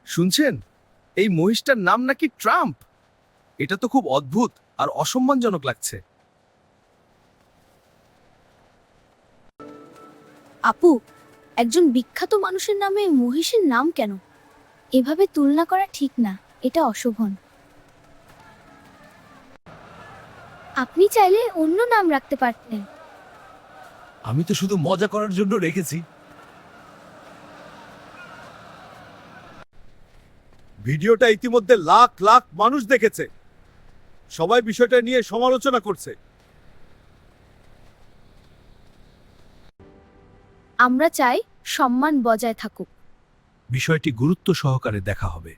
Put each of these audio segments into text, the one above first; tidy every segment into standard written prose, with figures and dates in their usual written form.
শুনছেন, এই মহিষটার নাম নাকি ট্রাম্প। এটা তো খুব অদ্ভুত আর অসম্মানজনক লাগছে। আপু, একজন বিখ্যাত মানুষের নামে মহিষের নাম কেন? এভাবে তুলনা করা ঠিক না, এটা অশোভন। আপনি চাইলে অন্য নাম রাখতে পারতেন। আমি তো শুধু মজা করার জন্য রেখেছি। ভিডিওটা ইতিমধ্যে লাখ লাখ মানুষ দেখেছে। সবাই বিষয়টা নিয়ে সমালোচনা করছে। আমরা চাই সম্মান বজায় থাকুক। বিষয়টি গুরুত্ব সহকারে দেখা হবে।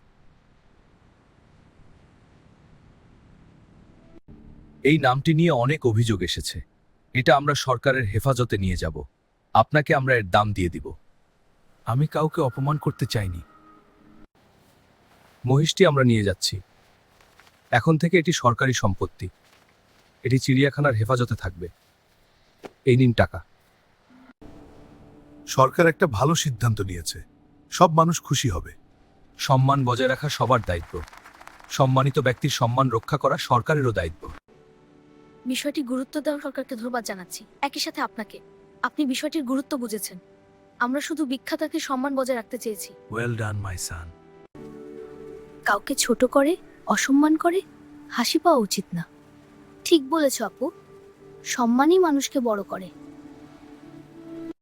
এই নামটি নিয়ে অনেক অভিযোগ এসেছে। এটা আমরা সরকারের হেফাজতে নিয়ে যাব। আপনাকে আমরা এর দাম দিয়ে দিব। আমি কাউকে অপমান করতে চাইনি। মহিষটি আমরা নিয়ে যাচ্ছি। এখন থেকে এটি সরকারি সম্পত্তি। এটি চিড়িয়াখানার হেফাজতে থাকবে। এই নিন টাকা। সরকার একটা ভালো সিদ্ধান্ত নিয়েছে। সব মানুষ খুশি হবে। সম্মান বজায় রাখা সবার দায়িত্ব। সম্মানিত ব্যক্তির সম্মান রক্ষা করা সরকারেরও দায়িত্ব। বিষয়টি গুরুত্ব দেওয়া সরকারকে ধন্যবাদ জানাচ্ছি। একই সাথে আপনাকে, আপনি বিষয়টির গুরুত্ব বুঝেছেন। আমরা শুধু বিখ্যাতকে সম্মান বজায় রাখতে চেয়েছি। ওয়েল ডান মাই সান। কাউকে ছোট করে, অসম্মান করে হাসি পাওয়া উচিত না। ঠিক বলেছ আপু, সম্মানই মানুষকে বড় করে।